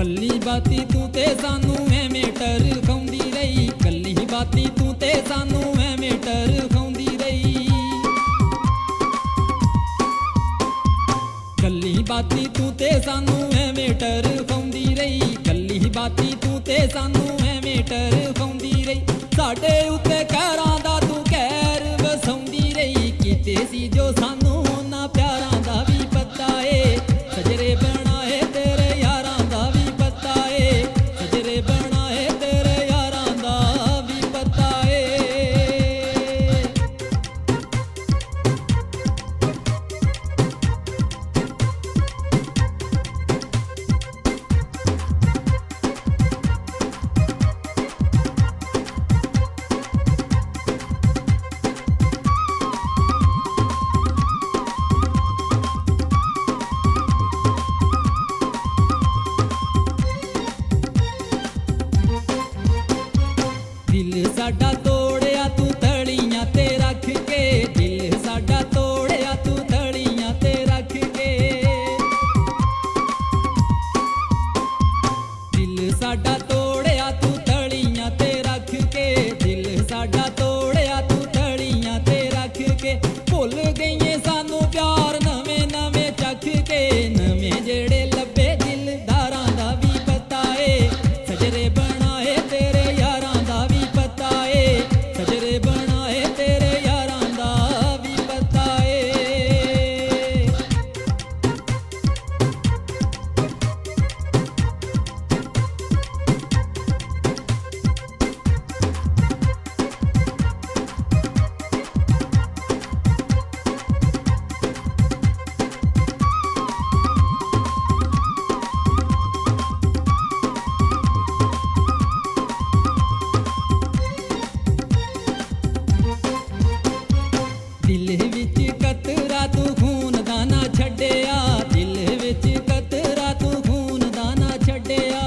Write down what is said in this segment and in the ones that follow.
कल्ली बाती तू ते सानू एवें टरकाउंदी रही, कल्ली बाती तू ते सानू एवें टरकाउंदी रही। कल्ली बाती तू ते सानू एवें टरकाउंदी रही, कल्ली बाती तू ते सानू एवें टरकाउंदी रही। साडे उत्ते कहरां दा तू कहर वसाउंदी रही, कीते सी जो सानू उन्हां प्यारां दा भी पता है। सजरे बनाए तेरे यारां दा भी पता है, सजरे बनाए तेरे यारां दा भी पता है। दिल साडा तोड़िया तू तड़ियां ते रख के, दिल साडा तोड़िया तू तड़ियां ते रख के। दिल साडा तोड़िया तू तड़ियां ते रख के, दिल साडा तोड़िया तू तड़ियां ते रख के। भुल गईए सानू प्यार नवें नवें चख के, नवें जेड़े लभे दिलदारां दा भी पता है। सजरे बनाए तेरे यारां दा भी पता है, सजरे बनाए तेरे यारां दा भी पता है। दिल विच कतरा तू खून दाना छड्डिया, दिल विच कतरा तू खून दाना छड्डिया।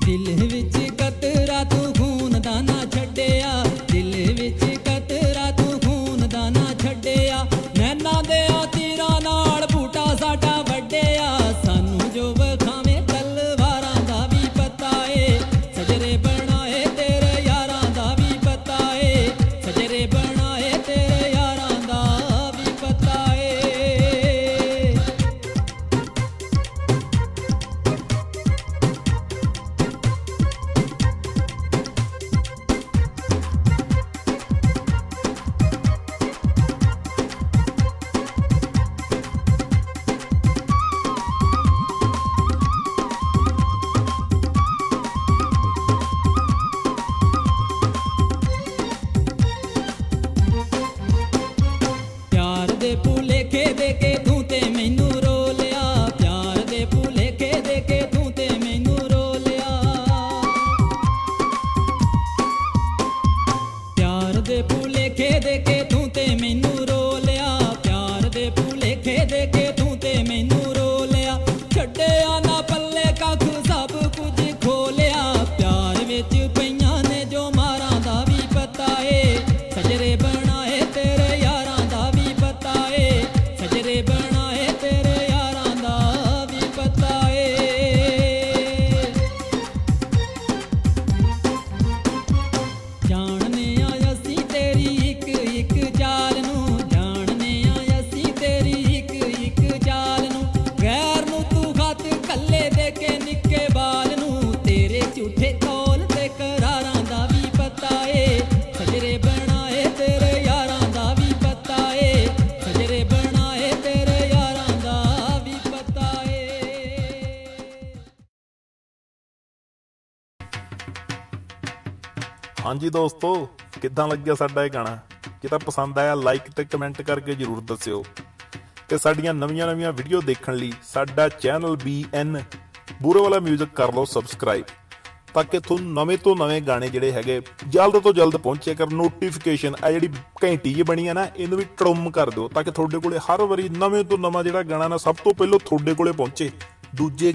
दिल विच कतरा तू खून दाना छड्डिया, दिल विच कतरा तू खून दाना छड्डिया। नैना दे तीरां नाल बूटा साडा वड्डिया, सानू जो वखावे तलवारां दा भी पता है। सजरे बनाए तेरे यारां दा भी पता है, सजरे बनाए तेरे यारां दा भी पता है। प्यार दे भुलेखे दे के तू ते मैनू रोलिया, प्यार दे भुलेखे दे के तू ते मैनू रोलिया। प्यार दे भुलेखे दे के तू ते मैनू रोलिया, प्यार दे भुलेखे दे के तू ते मैनू रोलिया। छड्डिया ना पल्ले कख सब कुछ खोलिया, प्यार विच पईयां ने जो मारां दा भी पता है। सजरे बनाए तेरे यारां दा भी पता है, सजरे बनाए तेरे यारां दा भी पता है। जानने आ असीं तेरी इक इक चाल नूं, जानने आ असीं तेरी इक इक चाल नूं। गैर नूं तू खत कल्ले दे के निक्के बाल नूं, तेरे झूठे कौल ते करारां दा भी पता है। सजरे बनाए तेरे यारां दा भी पता है, सजरे बनाए तेरे यारां दा भी पता है। हाँ जी दोस्तों, किद्दां लग्गिया साडा ये गाना? जे तां पसंद आया लाइक ते कमेंट करके जरूर दस्सिओ। ते साडीਆਂ नवीं वीडियो देखण लई साडा चैनल BN ਬੂਰੇ ਵਾਲਾ म्यूजिक कर लो सबसक्राइब, ताकि ਤੁਹਾਨੂੰ ਨਵੇਂ ਤੋਂ ਨਵੇਂ ਗਾਣੇ ਜਿਹੜੇ ਹੈਗੇ ਜਲਦ ਤੋਂ ਜਲਦ ਪਹੁੰਚਿਆ ਕਰ। ਨੋਟੀਫਿਕੇਸ਼ਨ ਆ ਜਿਹੜੀ ਘੰਟੀ ਜੀ ਬਣੀ ਆ ਨਾ, ਇਹਨੂੰ ਵੀ ਟਰਮ ਕਰ ਦਿਓ, ਤਾਂ ਕਿ ਤੁਹਾਡੇ ਕੋਲੇ ਹਰ ਵਾਰੀ ਨਵੇਂ ਤੋਂ ਨਵਾਂ ਜਿਹੜਾ ਗਾਣਾ ਨਾ ਸਭ ਤੋਂ ਪਹਿਲਾਂ ਤੁਹਾਡੇ ਕੋਲੇ ਪਹੁੰਚੇ। ਦੂਜੇ